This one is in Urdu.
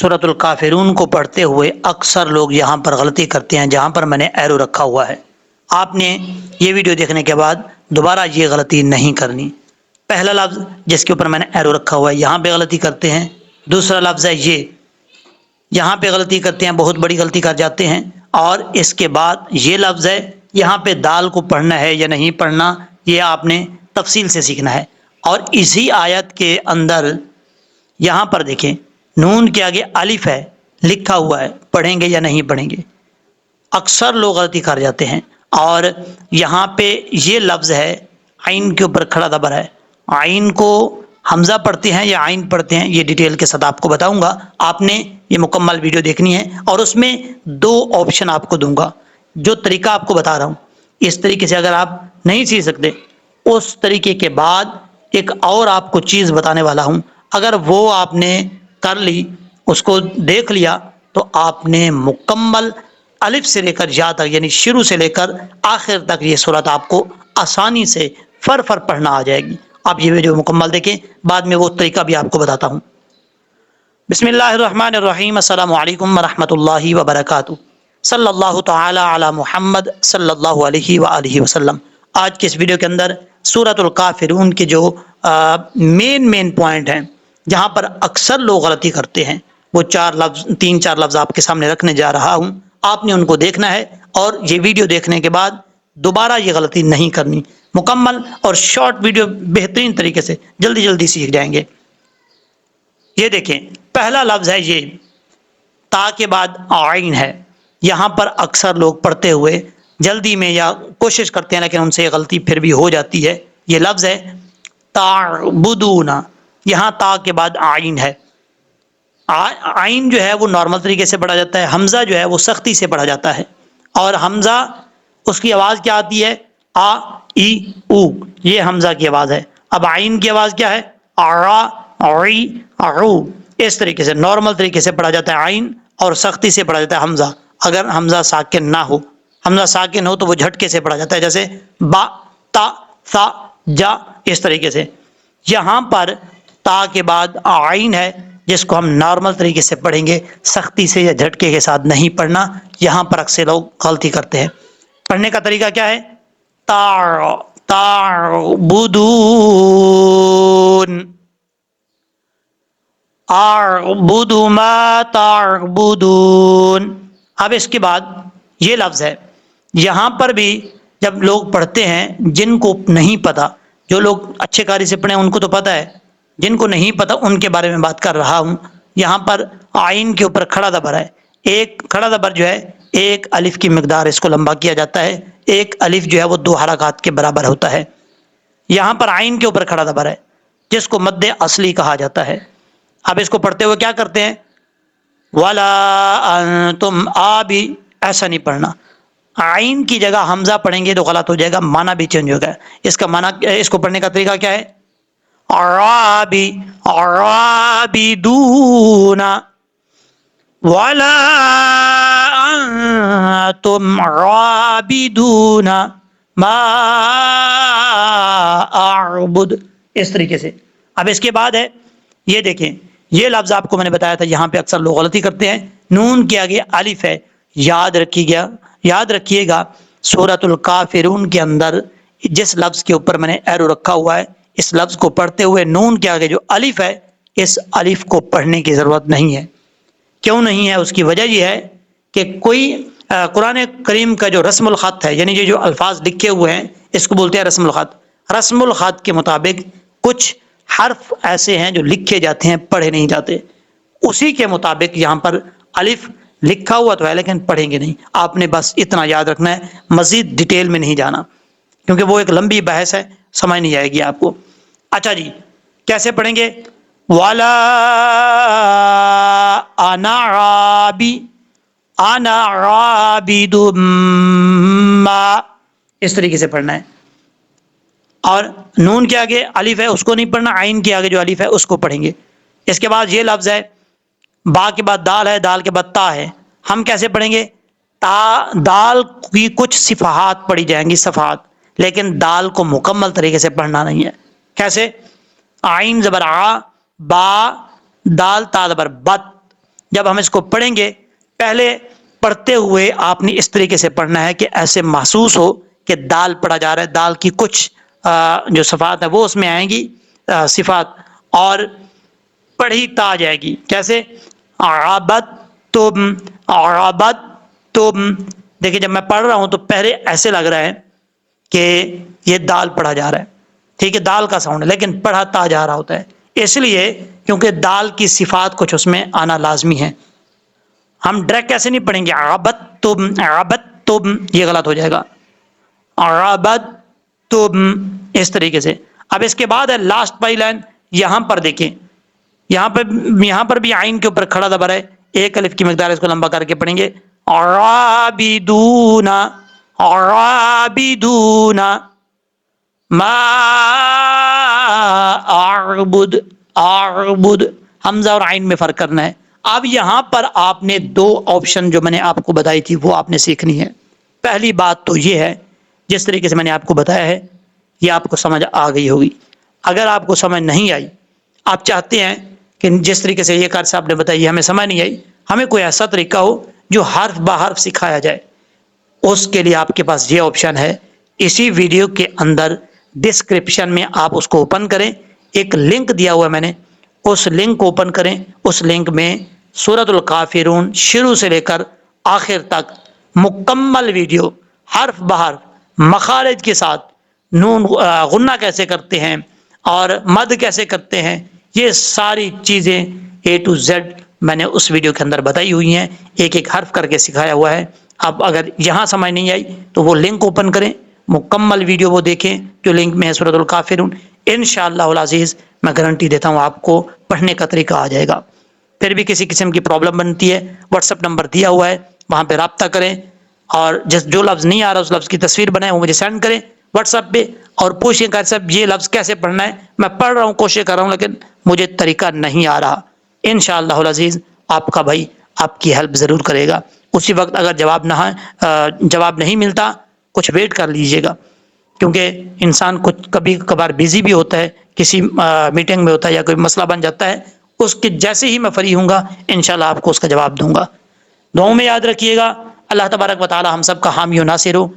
سورۃ الکافرون کو پڑھتے ہوئے اکثر لوگ یہاں پر غلطی کرتے ہیں جہاں پر میں نے ایرو رکھا ہوا ہے۔ آپ نے یہ ویڈیو دیکھنے کے بعد دوبارہ یہ غلطی نہیں کرنی۔ پہلا لفظ جس کے اوپر میں نے ایرو رکھا ہوا ہے یہاں پہ غلطی کرتے ہیں، دوسرا لفظ ہے یہ، یہاں پہ غلطی کرتے ہیں، بہت بڑی غلطی کر جاتے ہیں، اور اس کے بعد یہ لفظ ہے، یہاں پہ دال کو پڑھنا ہے یا نہیں پڑھنا یہ آپ نے تفصیل سے سیکھنا ہے۔ اور اسی آیت کے اندر یہاں پر دیکھیں نون کے آگے الف ہے، لکھا ہوا ہے، پڑھیں گے یا نہیں پڑھیں گے؟ اکثر لوگ غلطی کر جاتے ہیں۔ اور یہاں پہ یہ لفظ ہے عین کے اوپر کھڑا زبر ہے، عین کو حمزہ پڑھتے ہیں یا عین پڑھتے ہیں یہ ڈیٹیل کے ساتھ آپ کو بتاؤں گا۔ آپ نے یہ مکمل ویڈیو دیکھنی ہے اور اس میں 2 آپشن آپ کو دوں گا، جو طریقہ آپ کو بتا رہا ہوں اس طریقے سے اگر آپ نہیں سیکھ سکتے اس طریقے کے بعد ایک اور آپ کو چیز بتانے والا ہوں، اگر وہ آپ نے کر لی، اس کو دیکھ لیا، تو آپ نے مکمل الف سے لے کر یا تک یعنی شروع سے لے کر آخر تک یہ سورت آپ کو آسانی سے فر پڑھنا آ جائے گی۔ آپ یہ ویڈیو مکمل دیکھیں، بعد میں وہ طریقہ بھی آپ کو بتاتا ہوں۔ بسم اللہ الرحمن الرحیم، السلام علیکم ورحمۃ اللہ وبرکاتہ، صلی اللہ تعالی علی محمد صلی اللہ علیہ وآلہ وسلم۔ آج کے اس ویڈیو کے اندر سورۃ الکافرون کے جو مین پوائنٹ ہیں جہاں پر اکثر لوگ غلطی کرتے ہیں وہ 3-4 لفظ آپ کے سامنے رکھنے جا رہا ہوں، آپ نے ان کو دیکھنا ہے اور یہ ویڈیو دیکھنے کے بعد دوبارہ یہ غلطی نہیں کرنی۔ مکمل اور شارٹ ویڈیو بہترین طریقے سے جلدی سیکھ جائیں گے۔ یہ دیکھیں پہلا لفظ ہے یہ، تا کے بعد عین ہے، یہاں پر اکثر لوگ پڑھتے ہوئے جلدی میں یا کوشش کرتے ہیں لیکن ان سے یہ غلطی پھر بھی ہو جاتی ہے۔ یہ لفظ ہے تعبدون، یہاں تا کے بعد عین ہے، عین جو ہے وہ نارمل طریقے سے پڑھا جاتا ہے، حمزہ جو ہے وہ سختی سے پڑھا جاتا ہے، اور حمزہ اس کی آواز کیا آتی ہے؟ آ ای او، یہ حمزہ کی آواز ہے۔ اب عین کی آواز کیا ہے؟ آ عی عو، اس طریقے سے نارمل طریقے سے پڑھا جاتا ہے عین، اور سختی سے پڑھا جاتا ہے حمزہ۔ اگر حمزہ ساکن نہ ہو، حمزہ ساکن ہو تو وہ جھٹکے سے پڑھا جاتا ہے، جیسے با تا ثا جا، اس طریقے سے۔ یہاں پر تا کے بعد عین ہے جس کو ہم نارمل طریقے سے پڑھیں گے، سختی سے یا جھٹکے کے ساتھ نہیں پڑھنا۔ یہاں پر اکثر لوگ غلطی کرتے ہیں۔ پڑھنے کا طریقہ کیا ہے؟ تعبدون، اعبد ما تعبدون۔ اب اس کے بعد یہ لفظ ہے، یہاں پر بھی جب لوگ پڑھتے ہیں جن کو نہیں پتا، جو لوگ اچھے قاری سے پڑھیں ان کو تو پتہ ہے، جن کو نہیں پتا ان کے بارے میں بات کر رہا ہوں۔ یہاں پر عین کے اوپر کھڑا زبر ہے، ایک کھڑا زبر جو ہے ایک الف کی مقدار اس کو لمبا کیا جاتا ہے، ایک الف جو ہے وہ 2 حرکات کے برابر ہوتا ہے۔ یہاں پر عین کے اوپر کھڑا زبر ہے جس کو مد اصلی کہا جاتا ہے۔ اب اس کو پڑھتے ہوئے کیا کرتے ہیں؟ ولا انتم، آ بھی ایسا نہیں پڑھنا، عین کی جگہ حمزہ پڑھیں گے تو غلط ہو جائے گا، معنی بھی چینج ہوگا۔ اس کا معنی، اس کو پڑھنے کا طریقہ کیا ہے؟ عرابی عرابدون، ولا انتم عابدون ما اعبد، اس طریقے سے۔ اب اس کے بعد ہے یہ دیکھیں، یہ لفظ آپ کو میں نے بتایا تھا یہاں پہ اکثر لوگ غلطی کرتے ہیں، نون کے آگے الف ہے، یاد رکھیے گا سورۃ الکافرون کے اندر جس لفظ کے اوپر میں نے ایرو رکھا ہوا ہے، اس لفظ کو پڑھتے ہوئے نون کے آگے جو الف ہے اس الف کو پڑھنے کی ضرورت نہیں ہے۔ کیوں نہیں ہے؟ اس کی وجہ یہ ہے کہ کوئی قرآن کریم کا جو رسم الخط ہے، یعنی یہ جو الفاظ لکھے ہوئے ہیں اس کو بولتے ہیں رسم الخط۔ رسم الخط کے مطابق کچھ حرف ایسے ہیں جو لکھے جاتے ہیں، پڑھے نہیں جاتے، اسی کے مطابق یہاں پر الف لکھا ہوا تو ہے لیکن پڑھیں گے نہیں۔ آپ نے بس اتنا یاد رکھنا ہے، مزید ڈیٹیل میں نہیں جانا کیونکہ وہ ایک لمبی بحث ہے، سمجھ نہیں آئے گی آپ کو۔ اچھا جی، کیسے پڑھیں گے؟ وَلَا أَنَا عَابِدٌ مَّا، اس طریقے سے پڑھنا ہے۔ اور نون کے آگے الف ہے اس کو نہیں پڑھنا، عین کے آگے جو الف ہے اس کو پڑھیں گے۔ اس کے بعد یہ لفظ ہے، با کے بعد دال ہے، دال کے بعد تا ہے، ہم کیسے پڑھیں گے؟ دال کی کچھ صفحات پڑھی جائیں گی، صفحات، لیکن دال کو مکمل طریقے سے پڑھنا نہیں ہے۔ کیسے؟ عین زبر آ، با، دال تا زبر بت، جب ہم اس کو پڑھیں گے پہلے پڑھتے ہوئے آپ نے اس طریقے سے پڑھنا ہے کہ ایسے محسوس ہو کہ دال پڑھا جا رہا ہے، دال کی کچھ جو صفات ہے وہ اس میں آئیں گی صفات، اور پڑھی تا جائے گی کیسے عبدتم عبدتم۔ دیکھیں جب میں پڑھ رہا ہوں تو پہلے ایسے لگ رہا ہے کہ یہ دال پڑھا جا رہا ہے، ٹھیک ہے، دال کا ساؤنڈ ہے، لیکن پڑھا تا جا رہا ہوتا ہے، اس لیے کیونکہ دال کی صفات کچھ اس میں آنا لازمی ہے۔ ہم ڈائریکٹ ایسے نہیں پڑھیں گے عبدتم عبدتم، یہ غلط ہو جائے گا، عبدتم اس طریقے سے۔ اب اس کے بعد ہے لاسٹ والی لائن، یہاں پر دیکھیں، یہاں پر بھی عین کے اوپر کھڑا زبر ہے، ایک الف کی مقدار اس کو لمبا کر کے پڑھیں گے، عابدون عابدون ما اعبد اعبد، حمزہ اور عین میں فرق کرنا ہے۔ اب یہاں پر آپ نے دو آپشن جو میں نے آپ کو بتائی تھی وہ آپ نے سیکھنی ہے۔ پہلی بات تو یہ ہے جس طریقے سے میں نے آپ کو بتایا ہے یہ آپ کو سمجھ آ گئی ہوگی۔ اگر آپ کو سمجھ نہیں آئی، آپ چاہتے ہیں کہ جس طریقے سے یہ کار صاحب نے بتائی ہمیں سمجھ نہیں آئی، ہمیں کوئی ایسا طریقہ ہو جو حرف بہ حرف سکھایا جائے، اس کے لیے آپ کے پاس یہ آپشن ہے، اسی ویڈیو کے اندر ڈسکرپشن میں آپ اس کو اوپن کریں، ایک لنک دیا ہوا ہے میں نے، اس لنک کو اوپن کریں، اس لنک میں سورۃ الکافرون شروع سے لے کر آخر تک مکمل ویڈیو حرف بہ حرف مخارج کے ساتھ، نون غنہ کیسے کرتے ہیں اور مد کیسے کرتے ہیں، یہ ساری چیزیں اے ٹو زیڈ میں نے اس ویڈیو کے اندر بتائی ہوئی ہیں، ایک ایک حرف کر کے سکھایا ہوا ہے۔ اب اگر یہاں سمجھ نہیں آئی تو وہ لنک اوپن کریں، مکمل ویڈیو وہ دیکھیں جو لنک میں ہے سورۃ الکافرون، انشاءاللہ العزیز میں گارنٹی دیتا ہوں آپ کو پڑھنے کا طریقہ آ جائے گا۔ پھر بھی کسی قسم کی پرابلم بنتی ہے، واٹس ایپ نمبر دیا ہوا ہے، وہاں پہ رابطہ کریں، اور جو لفظ نہیں آ رہا اس لفظ کی تصویر بنائیں وہ مجھے سینڈ کریں واٹس ایپ پہ، اور پوچھیں کہ صاحب یہ لفظ کیسے پڑھنا ہے، میں پڑھ رہا ہوں کوشش کر رہا ہوں لیکن مجھے طریقہ نہیں آ رہا۔ انشاءاللہ العزیز آپ کا بھائی آپ کی ہیلپ ضرور کرے گا۔ اسی وقت اگر جواب نہیں ملتا کچھ ویٹ کر لیجئے گا، کیونکہ انسان کچھ کبھی کبھار بیزی بھی ہوتا ہے، کسی میٹنگ میں ہوتا ہے یا کوئی مسئلہ بن جاتا ہے، اس کے جیسے ہی میں فری ہوں گا انشاءاللہ آپ کو اس کا جواب دوں گا۔ دعاؤں میں یاد رکھیے گا۔ اللہ تبارک و تعالی ہم سب کا حامی و ناصر ہو۔